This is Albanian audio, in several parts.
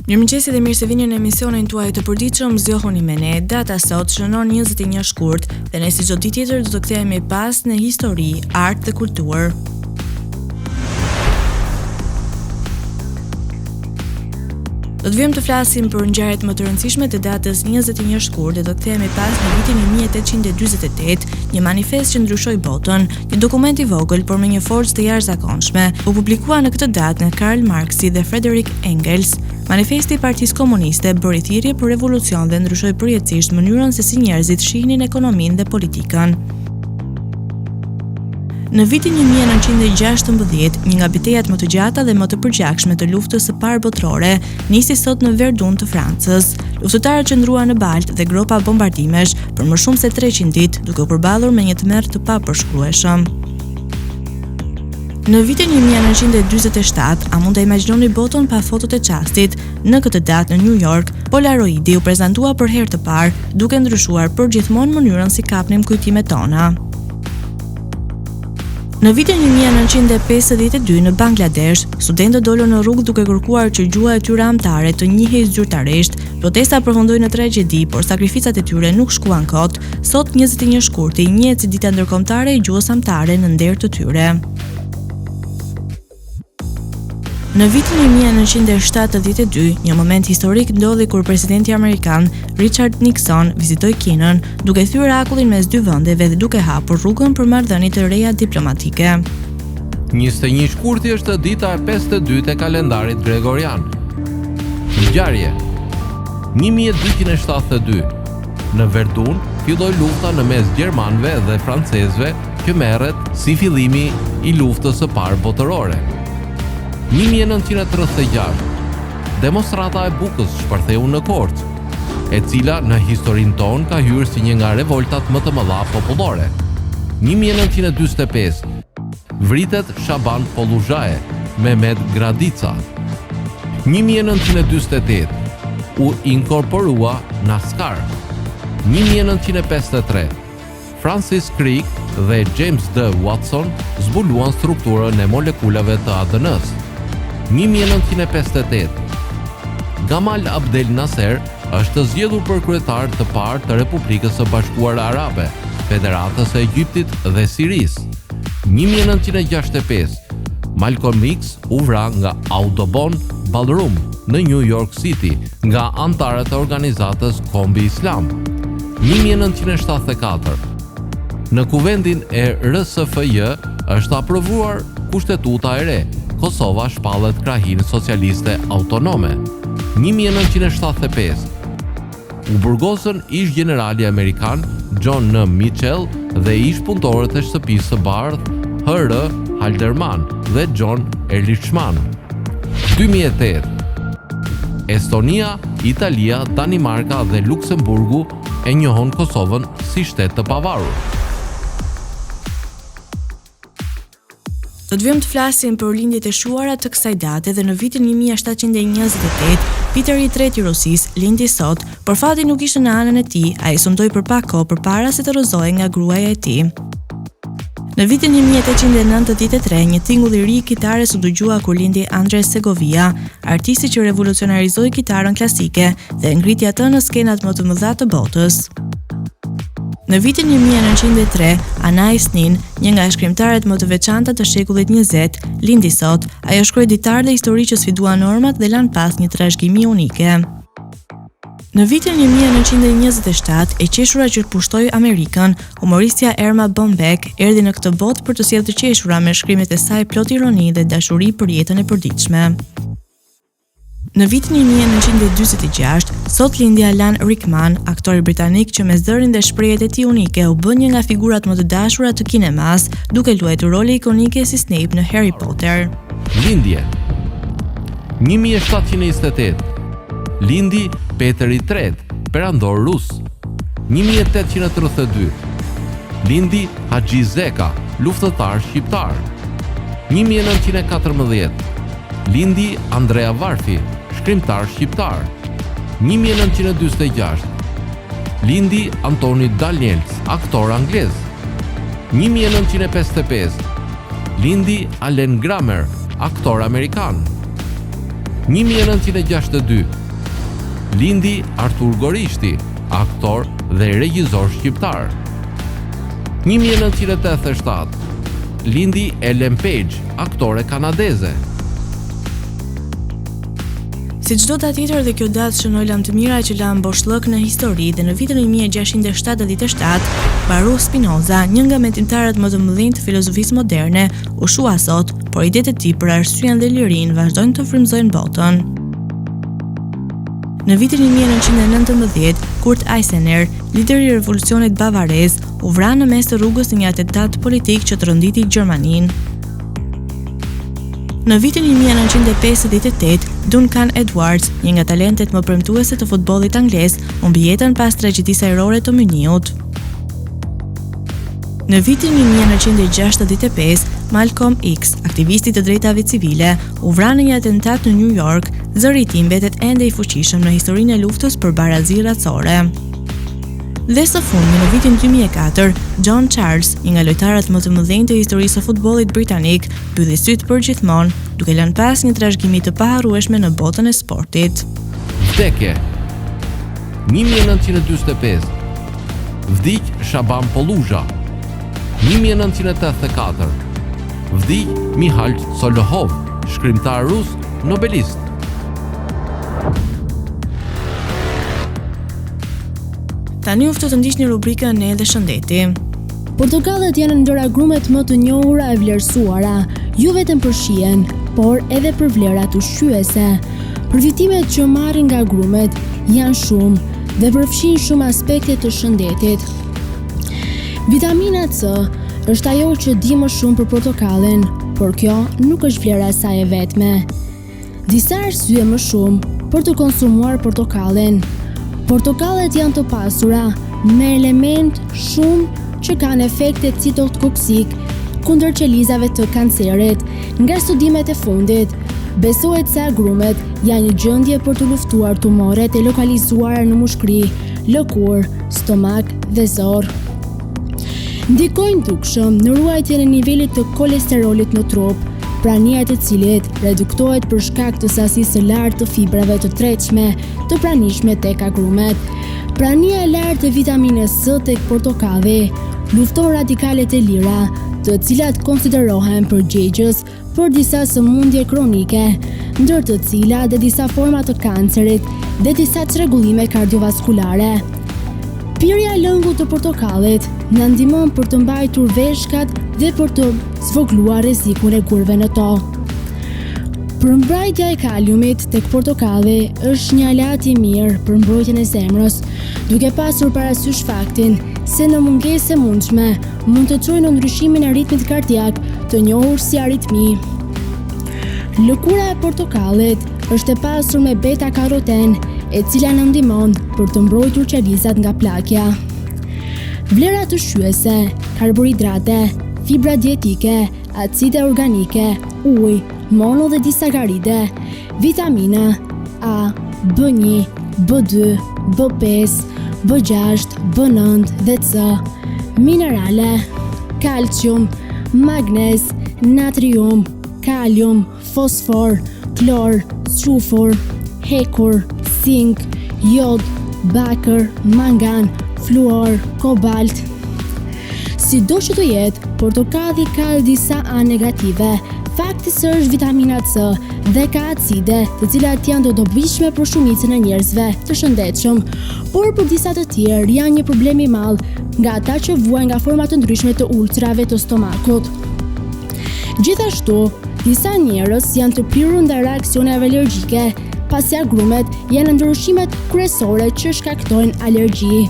Mirëmëngjesi dhe mirë se vini në emisionin tuaj të përditshëm Zgjohuni me ne. Data sot shënon 21 shkurt dhe ne si çdo ditë tjetër do të kthehemi pas në histori, art dhe kulturë. Do të vijmë të flasim për ngjarjet më të rëndësishme të datës 21 shkurt dhe do të kthehemi pas në vitin 1848, një manifest që ndryshoi botën, një dokument i vogël por me një forcë të jashtëzakonshme, u publikua në këtë datë nga Karl Marxi dhe Friedrich Engels. Manifesti i Partisë Komuniste bëri thirrje për revolucion dhe ndryshoi përjetësisht mënyrën se si njerëzit shihnin ekonominë dhe politikën. Në vitin 1916, një nga bitejat më të gjata dhe më të përgjakshme të luftës së parë botërore nisi sot në Verdun të Francës. Luftëtarët qëndruan në baltë dhe gropa bombardimesh për më shumë se 300 ditë, duke u përballur me një tmerr të papërshkrueshëm. Në vitin 1947, a mund të imagjinoni botën pa fotot e çastit? Në këtë datë në New York, Polaroidi u prezantua për herë të parë, duke ndryshuar përgjithmonë mënyrën si kapnim kujtimet tona. Në vitin 1952 në Bangladesh, studentët dolën në rrugë duke kërkuar që gjuha e tyre amtare të njihej zyrtarisht. Protesta përfundoi në tragjedi, por sakrificat e tyre nuk shkuan kot. Sot 21 shkurti njihet si dita ndërkombëtare e gjuhës amtare në nder të tyre. Në vitin 1972, një moment historik ndodhi kur presidenti amerikan Richard Nixon vizitoi Kinën, duke thyer akullin mes dy vendeve dhe duke hapur rrugën për marrëdhënie të reja diplomatike. 21 shkurti është dita e 52 e kalendarit gregorian. Ngjarje. 1272. Në Verdun filloi lufta në mes gjermanëve dhe francezëve, që merret si fillimi i luftës së parë botërore. 1936, demonstrata e Bukës shpërtheu në Korçë, e cila në historinë tonë ka hyrë si një nga revoltat më të mëdha popullore. 1945, vritet Shaban Polluzhaje, Mehmet Gradica. 1948, u inkorporua NASCAR. 1953, Francis Crick dhe James D. Watson zbuluan strukturën e molekulave të ADN-s. 1958, Gamal Abdel Nasser është zgjedhur për kryetar të parë të Republikës së Bashkuara Arabe, Federatës së Egjiptit dhe Sirisë. 1965, Malcolm X u vra nga Audubon Ballroom në New York City nga anëtarët e organizatës Kombi Islam. 1974, në kuvendin e RSFJ është aprovuar kushtetuta e re. Kosova shpallet krahinë socialiste autonome. 1975, u burgosën ish generali amerikan John N. Mitchell dhe ish punëtorët e shtëpisë së bardhë H.R. Halderman dhe John Ehrlichman. 2008, Estonia, Italia, Danimarka dhe Luksemburgu e njohon Kosovën si shtet të pavarur. Do të vijmë të flasim për lindjet e shuara të kësaj date dhe në vitin 1728, Peter III i Rusisë lindi sot, por fati nuk ishte në anën e tij, ai sëmtoi për pak kohë përpara se të rrëzohej nga gruaja e tij. Në vitin 1893, një tingull i ri kitares u dëgjua kur lindi Andres Segovia, artisti që revolucionarizoi kitarën klasike dhe ngriti atë në skenat më të mëdha të botës. Në vitin 1903, Anais Nin, një nga shkrimtarët më të veçanta të shekullit 20, lindi sot. Ajo shkroi ditar dhe histori që sfidua normat dhe lan pas një trashëgimi unike. Në vitin 1927, e qeshura që pushtoi Amerikën, humoristja Erma Bombeck erdhi në këtë botë për të sjellë të qeshura me shkrimet e saj plot ironi dhe dashuri për jetën e përditshme. Në vitin 1946, sot lindi Alan Rickman, aktori britanik që me zërin dhe shprehjet e tij unike u bën një nga figurat më të dashura të kinemas, duke luajtur role ikonike si Snape në Harry Potter. Lindje. 1728, lindi Peter III, perandor rus. 1832, lindi Haxhi Zeka, luftëtar shqiptar. 1914, lindi Andrea Varfi, shkrimtar shqiptar. 1946, lindi Antoni Daniels, aktor anglez. 1955, lindi Allen Grammer, aktor amerikan. 1962 lindi Artur Gorishti, aktor dhe regjizor shqiptar. 1987 lindi Ellen Page, aktore kanadeze. Si çdo datë tjetër dhe kjo datë shënoi lajm të mira që lan boshllëk në histori dhe në vitin 1677, Baruch Spinoza, një nga mendimtarët më të mëdhenj të filozofisë moderne, u shua sot, por idetë e tij për arsyeën dhe lirinë vazhdojnë të frymëzojnë botën. Në vitin 1919, Kurt Eisener, lideri i revolucionit bavarez, u vra në mes të rrugës në një atentat politik që tronditi Gjermaninë. Në vitin 1958, Duncan Edwards, një nga talentet më premtuese të futbollit anglez, humbi jetën pas tragjedisë ajrore të Muniut. Në vitin 1965, Malcolm X, aktivisti të drejtave civile, u vra në një atentat në New York, zëri i tij mbetet ende i fuqishëm në historinë e luftës për barazi racore. Dhe së fundmi në vitin 2004, John Charles, një nga lojtarët më të mëdhenj të historisë së futbollit britanik, mbylli syt përgjithmonë, duke lënë pas një trashëgimi të paharrueshme në botën e sportit. Vdekje 1945 vdiq Shaban Poluzha. 1984 vdiq Mikhail Solohov, shkrimtar rus, nobelist. Tani u ftohet të ndiqni rubrikën Ne dhe Shëndeti. Portokallet janë ndër agrumet më të njohura e vlerësuara, jo vetëm për shijen, por edhe për vlerat ushqyese. Përfitimet që marrin nga agrumet janë shumë dhe përfshin shumë aspekte të shëndetit. Vitamina C është ajo që di më shumë për portokallin, por kjo nuk është vlera e saj e vetme. Disa arsye më shumë për të konsumuar portokallin. Portokallet janë të pasura me element shumë që kanë efekte citotoksik kundër qelizave të kancerit. Nga studimet e fundit, besohet se agrumet janë një gjendje për të luftuar tumoret e lokalizuara në mushkëri, lëkur, stomak dhe zor. Ndikojnë dukshëm në ruajtjen e nivelit të kolesterolit në trup, prania e të cilit reduktohet për shkak të sasisë së lartë të fibrave të tretshme të pranishme tek agrumet. Prania e lartë e vitaminës C tek portokalli lufton radikalet e lira, të cilat konsiderohen përgjegjës për disa sëmundje kronike, ndër të cilat dhe disa forma të kancerit dhe disa çrregullime kardiovaskulare. Pirja e lëngut të portokallit na ndihmon për të mbajtur veshkat dhe për të zvogëluar rrezikun e kurve në to. Përmbrojtja e kaliumit tek portokalli është një alat i mirë për mbrojtjen e zemrës, duke pasur parasysh faktin se në mungesë e mundshme mund të çojë në ndryshimin e ritmit kardiak, të njohur si aritmi. Lëkura e portokallit është e pasur me beta-karoten, e cila na ndihmon për të mbrojtur qelizat nga plakja. Vlerat ushqyese, karbohidrate, fibra dietike, acide organike, ujë, mono dhe disakaride, vitamina A, B1, B2, B5, B6, B9 dhe C, minerale, kalcium, magnez, natrium, kalium, fosfor, klor, sulfur, hekur, zink, jod, bakër, mangan, fluor, kobalt. Sido që të jetë, portokalli ka disa anë negative. Fakti se është vitamina C dhe ka acide, të cilat janë të dobishme për shumicën e njerëzve të shëndetshëm, por për disa të tjerë janë një problem i madh, nga ata që vuajnë nga forma të ndryshme të ulcerave të stomakut. Gjithashtu, disa njerëz janë të prirur ndaj reaksioneve alergjike, pasi agrumet janë ndër ushqimet kryesore që shkaktojnë alergji.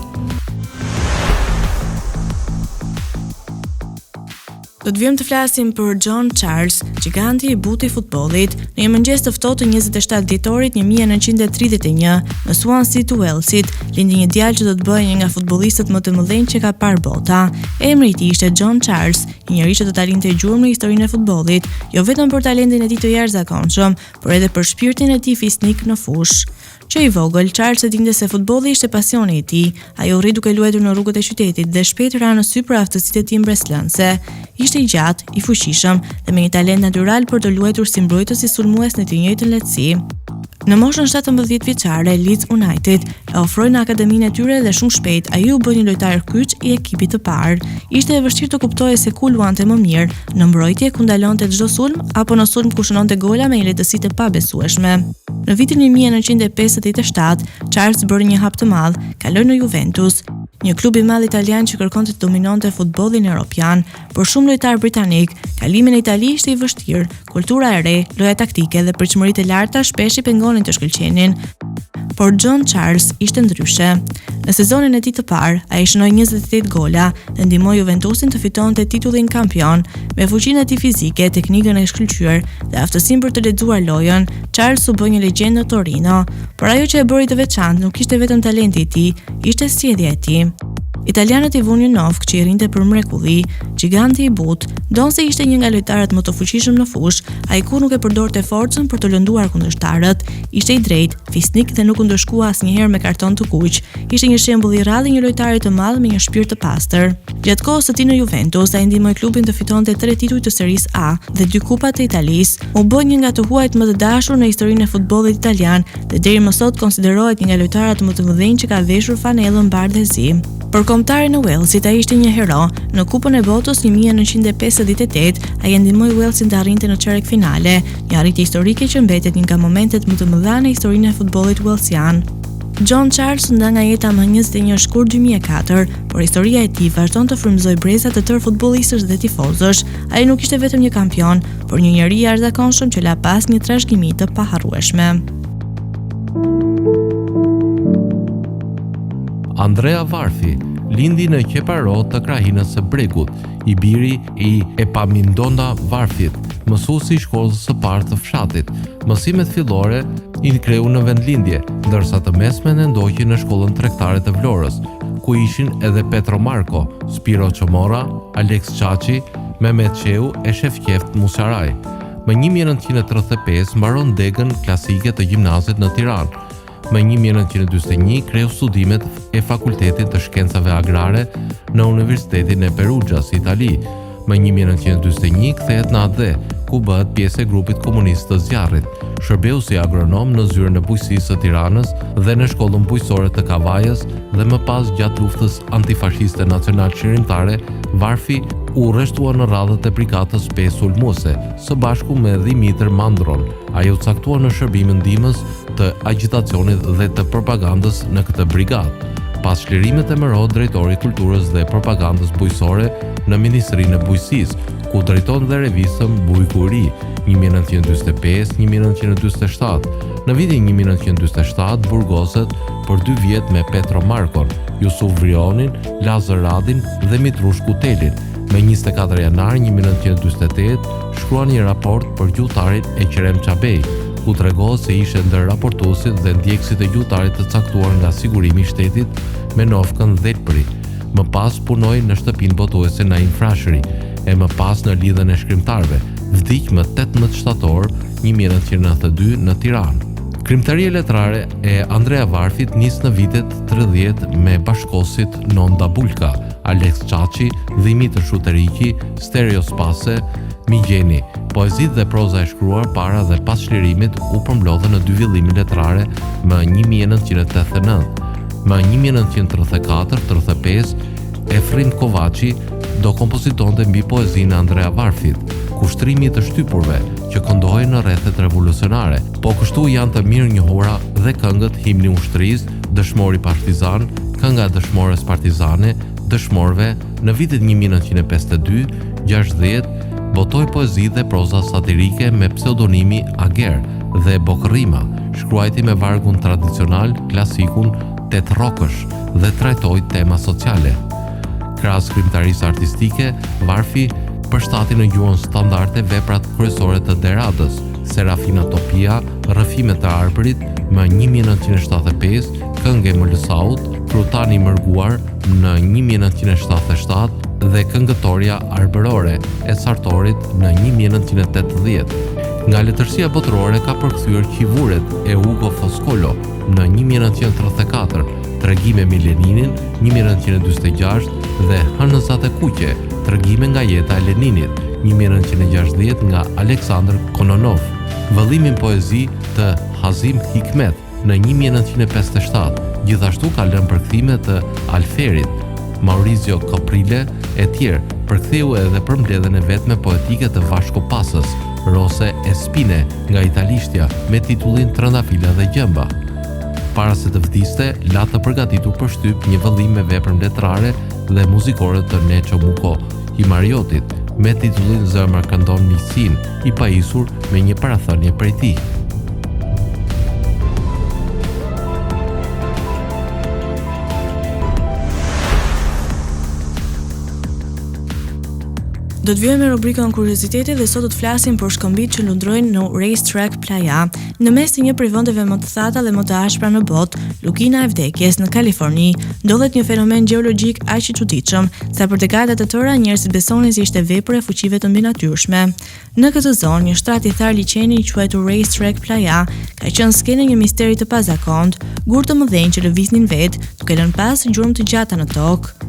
Do të vijmë të flasim për John Charles, giganti i butë i futbollit. Në një mëngjes të ftohtë të 27 dhjetorit 1931, në Swansea të Walesit, lindi një djalë që do të bëhej një nga futbollistët më të mëdhenj që ka parë bota. Emri i tij ishte John Charles, një njerëz që do ta linte gjurmë në historinë e futbollit, jo vetëm për talentin e tij të jashtëzakonshëm, por edhe për shpirtin e tij fisnik në fushë. Që i vogël, Charles e dinte se futbolli ishte pasioni i tij. Ai u rri duke luajtur në rrugët e qytetit dhe shpejt ra në sy për aftësitë e tij mbreslënëse. Ishte Ishte i gjatë, i fuqishëm dhe me një talent natyral për të luajtur si mbrojtës i sulmues në të njëjtën lehtësi. Në moshën 17 vjeçare, Leeds United e ofroi në akademinë e tyre dhe shumë shpejt ai u bë një lojtar kyç i ekipit të parë. Ishte e vështirë të kuptohej se ku luante më mirë, në mbrojtje ku ndalonte çdo sulm apo në sulm ku shënonte gola me një lehtësi të pabesueshme. Në vitin 1957, Charles bëri një hap të madh, kaloi në Juventus, një klub i madh italian që kërkonte të dominonte futbollin evropian. Për shumë lojtar britanik, kalimi në Itali ishte i vështirë, kultura e re, loja taktike dhe pritshmëritë e larta shpesh i pengonin të shkëlqenin. Por John Charles ishte ndryshe. Në sezonin e tij të parë, ai shënoi 28 gola dhe ndihmoi Juventusin të fitonte titullin kampion. Me fuqinë e tij fizike, teknikën e shkëlqyer dhe aftësinë për të lexuar lojën, Charles u bë një legjendë në Torino. Por ajo që e bëri të veçantë nuk ishte vetëm talenti i tij, ishte sjellja e tij. Italianët i vunë një nofk që i rrinte për mrekulli, giganti i butë, donse ishte një nga lojtarët më të fuqishëm në fushë, ai kur nuk e përdorte forcën për të lënduar kundërshtarët, ishte i drejtë, fisnik dhe nuk u ndëshkua asnjëherë me karton të kuq. Ishte një shembull i rrallë i një lojtari të madh me një shpirt të pastër. Gjatë kohës së tij në Juventus, ai ndihmoi klubin të fitonte 3 tituj të Serisë A dhe 2 kupa të Italisë. U bë një nga të huajt më të dashur në historinë e futbollit italian dhe deri më sot konsiderohet një nga lojtarët më të mëdhenj që ka veshur fanellën bardhëzi. Për kombëtarin e Walesit, ai ishte një hero. Në Kupën e Botës 1958, ai ndihmoi Walesin të arrinte në çerek finale, një arritje historike që mbetet një nga momentet më të mëdha në historinë e futbollit walesian. John Charles nda nga jeta më 21 shkurt 2004, por historia e tij vazhdon të frymëzojë breza të tërë futbollistësh dhe tifozësh. Ai nuk ishte vetëm një kampion, por një njeri i jashtëzakonshëm që la pas një trashëgimi të paharrueshme. Andrea Varfi lindi në Qeparo të krahinës së Bregut, i biri i Epamindonda Varfit, mësuesi i shkollës së parë të fshatit. Mësimet fillore i kreu në vendlindje, ndërsa të mesmen e ndoqi në shkollën tregtare të Vlorës, ku ishin edhe Petro Marko, Spiro Çomora, Alex Çaçi, Mehmet Qeu e Shefqeft Musaraj. Më 1935 mbaron degën klasike të gjimnazit në Tiranë. Më 1941 kreu studimet e Fakultetit të Shkencave Agrare në Universitetin e Perugias, Itali. Më 1941 kthehet në AD, ku bëhet pjesë e grupit komunist të zjarrit. Shërbeu si agronom në zyrën e bujqësisë së Tiranës dhe në shkollën bujqësore të Kavajës dhe më pas gjatë luftës antifashiste nacional çlirimtare, Varfi u rreshtua në radhët e brigadës 5 sulmuese, së bashku me Dimitër Mandron. Ai u caktua në shërbimin ndihmës të agjitacionit dhe të propagandës në këtë brigadë. Pas çlirimit emërohet drejtori i kulturës dhe propagandës bujqësore në Ministrinë e Bujqësisë, ku drejton dhe revistën Bujku i Ri 1945-1947. Në vitin 1947 burgoset për 2 vjet me Petro Markon, Jusuf Vrionin, Lazar Radin dhe Mitrush Kutelin. Me 24 janar 1948 shkruan një raport për gjuhëtarin Ekrem Çabej, ku tregohet se ishte ndër raportuesit dhe ndjekësit e gjuhëtarit të caktuar nga sigurimi i shtetit me nofkën Dhelpëri. Më pas punoi në shtëpinë botuese Naim Frashëri e më pas në lidhën e shkrimtarëve. Vdiq më 18 shtator 1992 në Tiranë. Krimtaria letrare e Andrea Varfit nis në vitet 30 me bashkosit Nonda Bulka, Alex Çaçi, Dimitër Shuteriqi, Stereo Spase, Migjeni. Poezit dhe proza e shkruar para dhe pas çlirimit u përmblodhen në 2 villime letrare më 1989. Më 1934-35 Efrim Kovaçi do kompozitonte mbi poezinë Andrea Varfit, kushtrimi të shtypurve që këndohej në rrethet revolucionare, po kështu janë të mirë njohura dhe këngët Himni ushtrisë, Dëshmori partizan, Kënga dëshmores partizane, Dëshmorëve. Në vitet 1952-60 botoi poezi dhe proza satirike me pseudonimi Ager dhe Bokrima, shkruajti me vargun tradicional, klasikun Tetrokësh dhe trajtoi tema sociale. Krahas krimtarisë artistike, Varfi përshtati në gjuhën standarde veprat kryesore të Deradës, Serafina Topia, Rrëfimet të Arpërit, më 1975, Këngë e Mëlësaut, Frutani i Mërguar në 1977 dhe Këngëtorja Arbërore e Sartorit në 1980. Nga letërsia botërore ka përkthyer Qivuret e Ugo Foscolo në 1934, Tregime me Leninin 1946 dhe Hënëzat e Kuqe Tregime nga jeta e Leninit, 1960 nga Aleksandr Kononov. Vëllimin poezi të Hazim Hikmet në 1957. Gjithashtu ka lënë përkthime të Alferit, Maurizio Coprile e tjerë. Përktheu edhe për mbledhjen e vetme poetike të Vashko Pasës, Rose e Spine nga italishtja me titullin Trëndafila dhe gjëmba. Para se të vdiste, la të përgatitur për shtyp një vëllim me vepër letrare dhe muzikore të Neço Muko Himariotit, me titullin Zëmra këndon miqsin, i pajisur me një parathënie prej tij. Do të vijmë me rubrikën Kuriozitete dhe sot do të flasim për shkëmbijtë që lundrojnë në Racetrack Playa, në mes të një prej vendeve më të thata dhe më të ashpra në botë, lukina e vdekjes në Kaliforni, ndodhet një fenomen gjeologjik aq i çuditshëm, sa për dekada të tëra njerëzit besonin se ishte vepër e fuqive të mbinatyrshme. Në këtë zonë, një shtrat i thar liçeni i quajtur Racetrack Playa ka qenë skenë një misteri të pazakontë, gur të mëdhenj që lëviznin vetë, duke lënë pas gjurmë të gjata në tokë.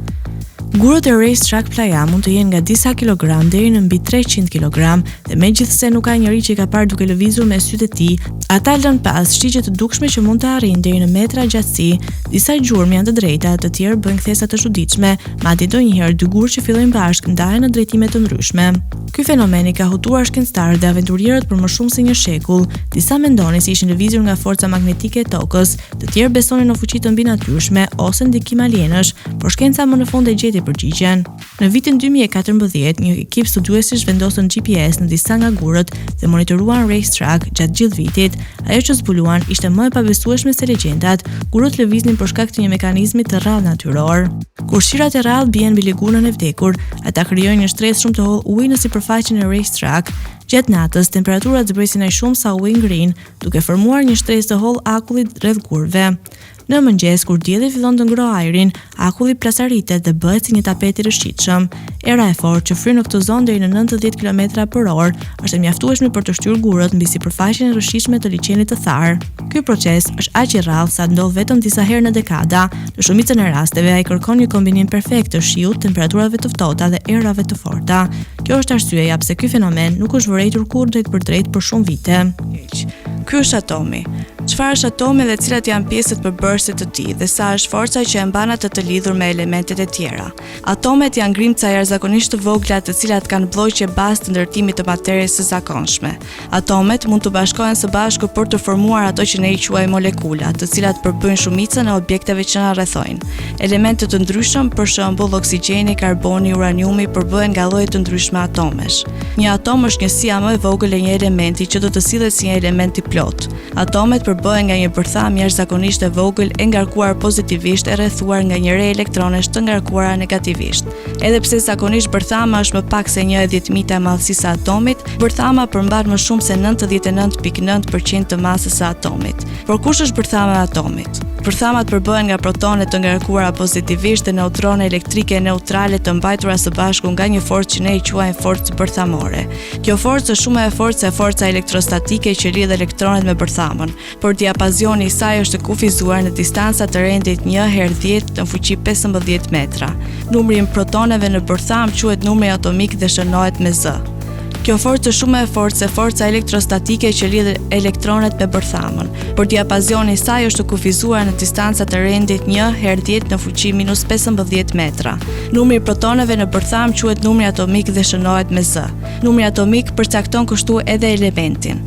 Gurët e Racetrack Playa mund të jenë nga disa kilogram deri në mbi 300 kg dhe megjithse nuk ka njeri që i ka parë duke lëvizur me sytë e tij, ata lënë pas shqitje të dukshme që mund të arrijnë deri në metra gjatësi. Disa gjurmë janë të drejta, të tjerë bëjnë kthesa të çuditshme, madje ndonjëherë dy gur që fillojnë bashkë ndahen në drejtime të ndryshme. Ky fenomen i ka hutuar shkencëtarët dhe aventurierët për më shumë se një shekull. Disa mendonin se ishin lëvizur nga forca magnetike e tokës, të tjerë besonin në fuqi të mbinatyrshme ose ndikim alienësh, por shkenca më në fund e gjeti përgjigjen. Në vitin 2014, një ekip studiuesish vendosën GPS në disa nga gurët dhe monitoruan racetrack gjatë gjithë vitit. Ajo që zbuluan ishte më e pabesueshme se legjendat, gurët lëviznin për shkak të një mekanizmi të rrallë natyror. Kur shirat e rrallë bien mbi lagunën e vdekur, ata krijojnë një shtresë shumë të hollë uji në sipërfaqen e racetrack. Gjatë natës, temperaturat zbresin aq shumë sa uji ngrin, duke formuar një shtresë të hollë akulli rreth gurëve. Në mëngjes, kur dielli fillon të ngrohë ajrin, akulli plasaritet dhe bëhet si një tapet i rrëshqitshëm. Era e fortë që fryr në këtë zonë deri në 90 km/h është e mjaftueshme për të shtyrë gurët mbi sipërfaqen e rrëshqitshme të liçenit të tharë. Ky proces është aq i rrallë sa ndodh vetëm disa herë në dekada. Në shumicën e rasteve, ai kërkon një kombinim perfekt të shiut, temperaturave të ftohta dhe erave të forta. Kjo është arsyeja pse ky fenomen nuk është vërejtur kurrë drejt për drejt për shumë vite. Ky është atomi. Çfarë është atomi dhe cilat janë pjesët përbërëse të tij dhe sa është forca që e mban atë të lidhur me elementet e tjera. Atomet janë grimca jashtëzakonisht të vogla të cilat kanë bllojqe bazë të ndërtimit të materjes së zakonshme. Atomet mund të bashkohen së bashku për të formuar ato që ne i quajmë molekula, të cilat përbëjnë shumicën e objekteve që na rrethojnë. Elemente të ndryshëm, për shembull oksigjeni, karboni, uraniumi, përbëhen nga lloje të ndryshme atomesh. Një atom është njësia më e vogël e një elementi që do të sillet si një element i plot. Atomet përbëhen nga një bërtham jashtëzakonisht e vogël e ngarkuar pozitivisht e rrethuar nga një re elektronesh të ngarkuara negativisht. Edhe pse zakonisht bërthama është më pak se 1/1000 e madhësisë së atomit, bërthama përmban më shumë se 99.9% të masës së atomit. Por kush është bërthama e atomit? Bërthamat përbëhen nga protone të ngarkuara pozitivisht dhe neutrone elektrike neutrale të mbajtura së bashku nga një forcë që ne i quajmë forcë bërthamore. Kjo forcë është shumë e fortë se forca elektrostatike që lidh elektronet me bërthamën, por diapazioni i saj është kufizuar në distanca të rendit 1/10 në fuqi 15 metra. Numri i protoneve në bërtham quhet numri atomik dhe shënohet me Z. Kjo forcë është shumë e fortë se forca elektrostatike që lidh elektronet me bërthamën, por diapazioni i saj është kufizuar në distanca të rendit 1/10 në fuqi -15 metra. Numri i protoneve në bërtham quhet numri atomik dhe shënohet me Z. Numri atomik përcakton kështu edhe elementin.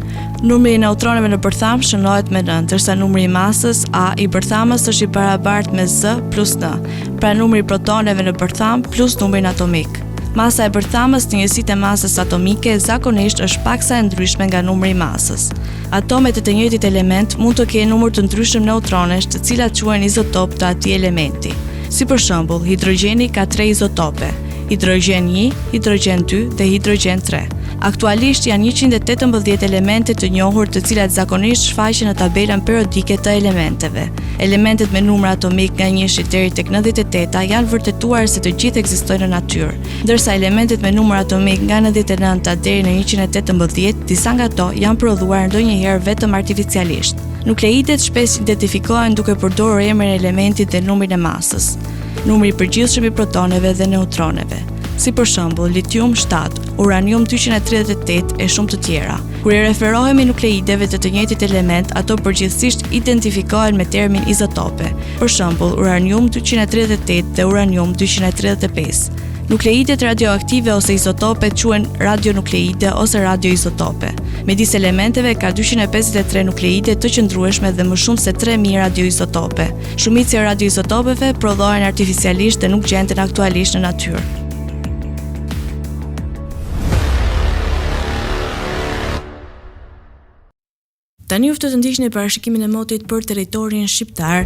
Numri i neutroneve në bërtham shënohet me N, ndërsa numri i masës A i bërthamës është i barabartë me Z plus N, pra numri i protoneve në bërtham plus numrin atomik. Masa e bërthamës në njësitë e masës atomike zakonisht është paksa e ndryshme nga numri i masës. Atomet e të njëjtit element mund të kenë numër të ndryshëm neutronesh, të cilat quhen izotop të atij elementi. Si për shembull, hidrogjeni ka 3 izotope: hidrogjen 1, hidrogjen 2 dhe hidrogjen 3. Aktualisht janë 118 elemente të njohur, të cilat zakonisht shfaqen në tabelën periodike të elementeve. Elementet me numër atomik nga 1 deri tek 98 janë vërtetuar se të gjithë ekzistojnë në natyrë, ndërsa elementet me numër atomik nga 99 deri në 118, disa nga ato janë prodhuar ndonjëherë vetëm artificialisht. Nukleidet shpesh identifikohen duke përdorur emrin e elementit dhe numrin e masës, numri i përgjithshëm i protoneve dhe neutroneve. si për shembull litium 7, uranium 238 e shumë të tjera. Kur i referohemi nukleideve të njëjtit element, ato përgjithsisht identifikohen me termin izotope. Për shembull, uranium 238 dhe uranium 235. Nukleidet radioaktive ose izotope quhen radionukleide ose radioizotope. Midis elementeve ka 253 nukleide të qëndrueshme dhe më shumë se 3000 radioizotope. Shumica e radioizotopeve prodhohen artificialisht dhe nuk gjenden aktualisht në natyrë. Tani ju të ndiqni parashikimin e motit për territorin shqiptar.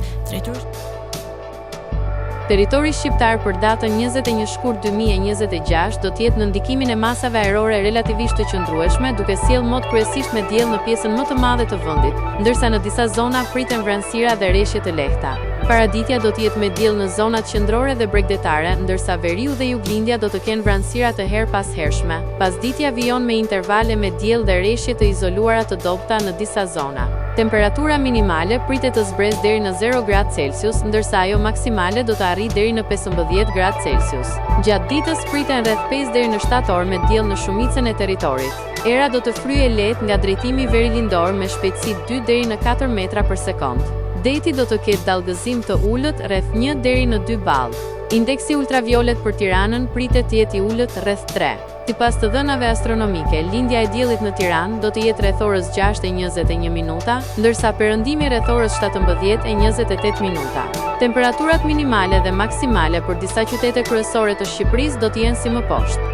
Territori shqiptar për datën 21 shkurt 2026 do të jetë në ndikimin e masave ajrore relativisht të qëndrueshme, duke sjellë mot kryesisht me diell në pjesën më të madhe të vendit, ndërsa në disa zona priten vranësira dhe rreshje të lehta. Paraditja do të jetë me diell në zonat qendrore dhe bregdetare, ndërsa veriu dhe juglindja do të kenë vranësira të her pas hershme. Pasditja vijon me intervale me diell dhe rreshje të izoluara të dobta në disa zona. Temperatura minimale pritet të zbresë deri në 0 gradë Celsius, ndërsa ajo maksimale do të arrijë deri në 15 gradë Celsius. Gjatë ditës priten rreth 5 deri në 7 orë me diell në shumicën e territorit. Era do të fryejë lehtë nga drejtimi verilindor me shpejtësi 2 deri në 4 metra për sekond. Deti do të ketë dallgëzim të ulët rreth 1 deri në 2 ball. Indeksi ultraviolet për Tiranën pritet të jetë i ulët rreth 3. Sipas të dhënave astronomike, lindja e diellit në Tiranë do të jetë rreth orës 6:21 minuta, ndërsa perëndimi rreth orës 17:28 minuta. Temperaturat minimale dhe maksimale për disa qytete kryesore të Shqipërisë do të jenë si më poshtë.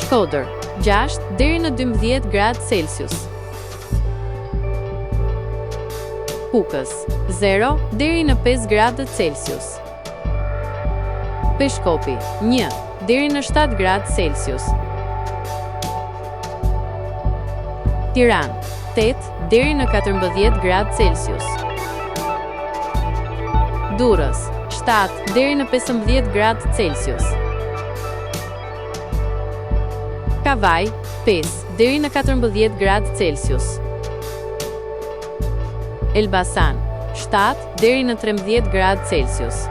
Shkodër, 6 deri në 12 gradë Celsius. Kukës, 0 deri në 5 gradë Celsius. Peshkopi, 1 deri në 7 gradë Celsius. Tiranë, 8 deri në 14 gradë Celsius. Durrës, 7 deri në 15 gradë Celsius. Kavaj, 5 deri në 14 gradë Celsius. Elbasan, 7 deri në 13 gradë Celsius.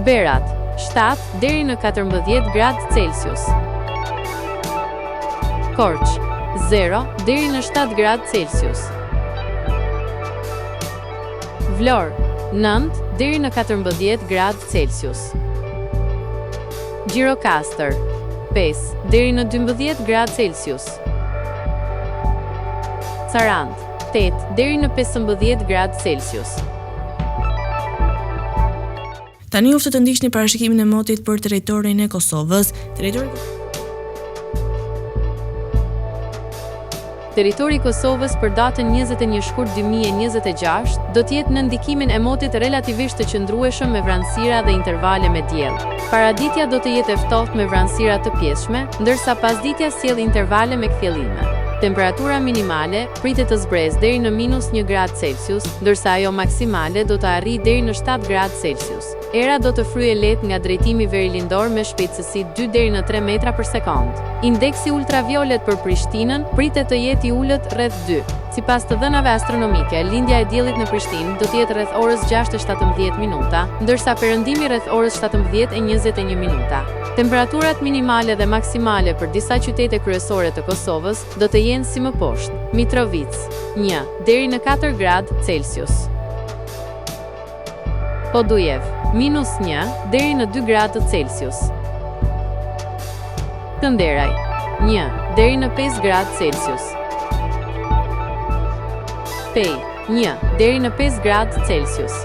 Berat, 7 deri në 14 gradë Celsius. Korç, 0 deri në 7 gradë Celsius. Vlorë, 9 deri në 14 gradë Celsius. Gjirokastër, 5 deri në 12 gradë Celsius. Sarandë, 8 deri në 15 gradë Celsius. Tani ju të ndiqni parashikimin e motit për territorin e Kosovës. Territori i Kosovës për datën 21 shkurt 2026 do të jetë në ndikimin e motit relativisht të qëndrueshëm me vranësira dhe intervale me diell. Paraditja do të jetë e ftohtë me vranësira të pjeshme, ndërsa pasditja sjell intervale me kthjellime. Temperatura minimale pritet të zbresë deri në -1 gradë Celsius, ndërsa ajo maksimale do të arrijë deri në 7 gradë Celsius. Era do të fryejë lehtë nga drejtimi verilindor me shpejtësi 2 deri në 3 metra për sekond. Indeksi ultraviolet për Prishtinën pritet të jetë i ulët rreth 2. Sipas të dhënave astronomike, lindja e diellit në Prishtinë do të jetë rreth orës 6:17 minuta, ndërsa perëndimi rreth orës 17:21 minuta. Temperaturat minimale dhe maksimale për disa qytete kryesore të Kosovës do të jenë si më poshtë. Mitrovica, 1 deri në 4 gradë Celsius. Podujev, -1 deri në 2 gradë Celsius. Kënderaj, 1 deri në 5 gradë Celsius. Pej, 1 deri në 5 gradë Celsius.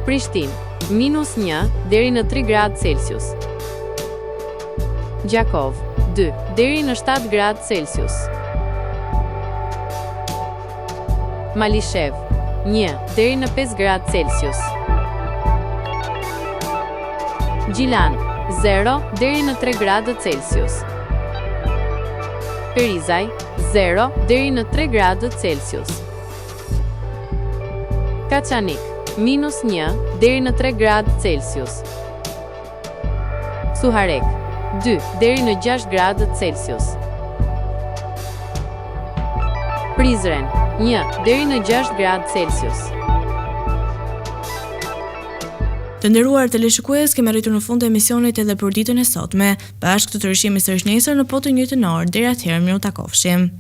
Prishtinë, -1 deri në 3 gradë Celsius. Gjakov, 2 deri në 7 gradë Celsius. Malishev, 1 deri në 5 gradë Celsius. Gjilan, 0 deri në 3 gradë Celsius. Perizaj, 0 deri në 3 gradë Celsius. Kaçanik, -1 deri në 3 gradë Celsius. Suharek, 2 deri në 6 gradë Celsius. Prizren, 1 deri në 6 gradë Celsius. Të nderuar teleshikues, kemi arritur në fund të emisionit edhe për ditën e sotme. Bashkë të rishemi sërish nesër në po të njëjtën orë. Deri atëherë, miru takofshim.